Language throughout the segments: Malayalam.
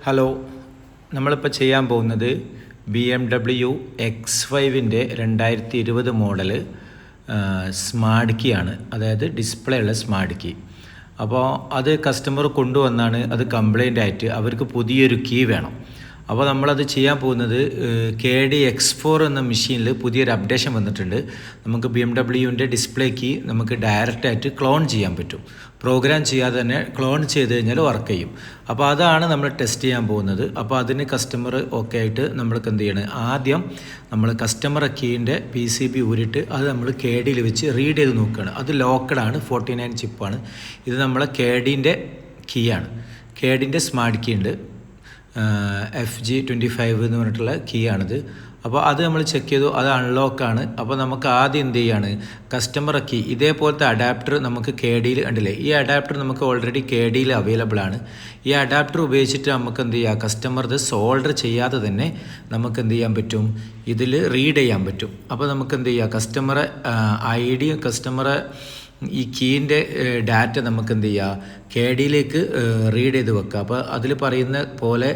ഹലോ, നമ്മളിപ്പോൾ ചെയ്യാൻ പോകുന്നത് BMW X5-ൻ്റെ 2020 മോഡല് സ്മാർട്ട് കീ ആണ്. അതായത് ഡിസ്പ്ലേ ഉള്ള സ്മാർട്ട് കീ. അപ്പോൾ അത് കസ്റ്റമർ കൊണ്ടുവന്നാണ് അത് കംപ്ലൈൻ്റ് ആയിട്ട് അവർക്ക് പുതിയൊരു കീ വേണം. അപ്പോൾ നമ്മളത് ചെയ്യാൻ പോകുന്നത് KD-X4 എന്ന മെഷീനിൽ പുതിയൊരു അപ്ഡേഷൻ വന്നിട്ടുണ്ട്. നമുക്ക് BMW-ൻ്റെ ഡിസ്പ്ലേ കീ നമുക്ക് ഡയറക്റ്റായിട്ട് ക്ലോൺ ചെയ്യാൻ പറ്റും. പ്രോഗ്രാം ചെയ്യാതെ തന്നെ ക്ലോൺ ചെയ്ത് കഴിഞ്ഞാൽ വർക്ക് ചെയ്യും. അപ്പോൾ അതാണ് നമ്മൾ ടെസ്റ്റ് ചെയ്യാൻ പോകുന്നത്. അപ്പോൾ അതിന് കസ്റ്റമർ ഓക്കെ ആയിട്ട് നമ്മൾക്ക് എന്ത് ചെയ്യണം, ആദ്യം നമ്മൾ കസ്റ്റമർ കീൻ്റെ PCB ഊരിയിട്ട് അത് നമ്മൾ KD-യിൽ വെച്ച് റീഡ് ചെയ്ത് നോക്കുകയാണ്. അത് ലോക്കഡാണ്, 49 ചിപ്പാണ്. ഇത് നമ്മളെ KD-ൻ്റെ കീയാണ്. KD-ൻ്റെ സ്മാർട്ട് കീ ഉണ്ട്, FG25 എന്ന് പറഞ്ഞിട്ടുള്ള കീ ആണിത്. അപ്പോൾ അത് നമ്മൾ ചെക്ക് ചെയ്തു, അത് അൺലോക്കാണ്. അപ്പോൾ നമുക്ക് ആദ്യം എന്ത് ചെയ്യാണ്, കസ്റ്റമർ കീ ഇതേപോലത്തെ അഡാപ്റ്റർ നമുക്ക് KD-യിൽ കണ്ടില്ലേ, ഈ അഡാപ്റ്റർ നമുക്ക് ഓൾറെഡി KD-യിൽ അവൈലബിൾ ആണ്. ഈ അഡാപ്റ്റർ ഉപയോഗിച്ചിട്ട് നമുക്ക് എന്ത് ചെയ്യാം, കസ്റ്റമർ ഇത് സോൾഡർ ചെയ്യാതെ തന്നെ നമുക്ക് എന്ത് ചെയ്യാൻ പറ്റും, ഇതിൽ റീഡ് ചെയ്യാൻ പറ്റും. അപ്പോൾ നമുക്ക് എന്ത് ചെയ്യാം, കസ്റ്റമറെ ID, കസ്റ്റമറെ ഈ കീൻ്റെ ഡാറ്റ നമുക്ക് എന്ത് ചെയ്യുക, KD-യിലേക്ക് റീഡ് ചെയ്ത് വെക്കുക. അപ്പോൾ അതിൽ പറയുന്ന പോലെ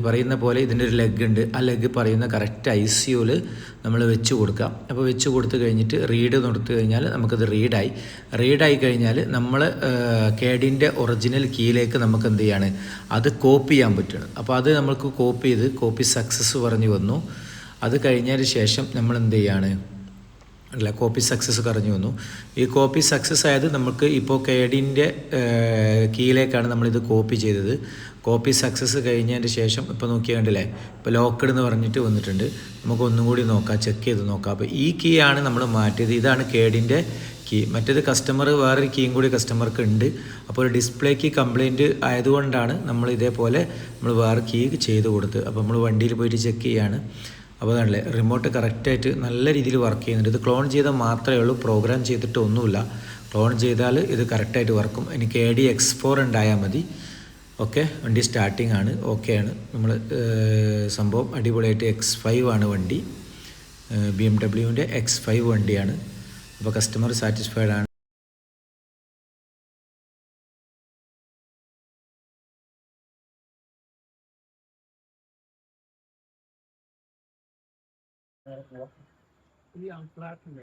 പറയുന്ന പോലെ ഇതിൻ്റെ ഒരു ലെഗ് ഉണ്ട്. ആ ലെഗ് പറയുന്ന കറക്റ്റ് ICUവിൽ നമ്മൾ വെച്ച് കൊടുക്കുക. അപ്പോൾ വെച്ച് കൊടുത്തു കഴിഞ്ഞിട്ട് റീഡ് കൊടുത്തു കഴിഞ്ഞാൽ നമുക്കത് റീഡായി കഴിഞ്ഞാൽ നമ്മൾ KD-ൻ്റെ ഒറിജിനൽ കീയിലേക്ക് നമുക്ക് എന്ത് ചെയ്യാണ്, അത് കോപ്പി ചെയ്യാൻ പറ്റുന്നത്. അപ്പോൾ അത് നമുക്ക് കോപ്പി സക്സസ് പറഞ്ഞു വന്നു. അത് കഴിഞ്ഞതിന് ശേഷം നമ്മൾ എന്ത് ചെയ്യാണ്, കോപ്പി സക്സസ് പറഞ്ഞു വന്നു. ഈ കോപ്പി സക്സസ് ആയത് നമുക്ക് ഇപ്പോൾ KD-ൻ്റെ കീയിലേക്കാണ് നമ്മളിത് കോപ്പി ചെയ്തത്. കോപ്പി സക്സസ് കഴിഞ്ഞതിന് ശേഷം ഇപ്പോൾ നോക്കിയാൽ കണ്ടില്ലേ, ഇപ്പോൾ ലോക്കഡ് എന്ന് പറഞ്ഞിട്ട് വന്നിട്ടുണ്ട്. നമുക്ക് ഒന്നും കൂടി നോക്കാം, ചെക്ക് ചെയ്ത് നോക്കാം. അപ്പോൾ ഈ കീ ആണ് നമ്മൾ മാറ്റിയത്. ഇതാണ് KD-ൻ്റെ കീ. മറ്റേത് കസ്റ്റമർ വേറൊരു കീയും കൂടി കസ്റ്റമർക്ക് ഉണ്ട്. അപ്പോൾ ഒരു ഡിസ്പ്ലേ കീ കംപ്ലയിൻറ്റ് ആയതുകൊണ്ടാണ് നമ്മൾ ഇതേപോലെ നമ്മൾ വേറെ കീ ചെയ്ത് കൊടുത്ത്. അപ്പോൾ നമ്മൾ വണ്ടിയിൽ പോയിട്ട് ചെക്ക് ചെയ്യാണ്. അപ്പോൾ അതാണല്ലേ, റിമോട്ട് കറക്റ്റായിട്ട് നല്ല രീതിയിൽ വർക്ക് ചെയ്യുന്നുണ്ട്. ഇത് ക്ലോൺ ചെയ്താൽ മാത്രമേ ഉള്ളൂ, പ്രോഗ്രാം ചെയ്തിട്ട് ഒന്നുമില്ല. ക്ലോൺ ചെയ്താൽ ഇത് കറക്റ്റായിട്ട് വർക്കും. ഇനി KD-X4 ഉണ്ടായാൽ മതി. ഓക്കെ, വണ്ടി സ്റ്റാർട്ടിംഗ് ആണ്, ഓക്കെയാണ്. നമ്മൾ സംഭവം അടിപൊളിയായിട്ട് X5 ആണ് വണ്ടി, BMW-ൻ്റെ X5 വണ്ടിയാണ്. അപ്പോൾ കസ്റ്റമർ സാറ്റിസ്ഫൈഡ് ആണ്.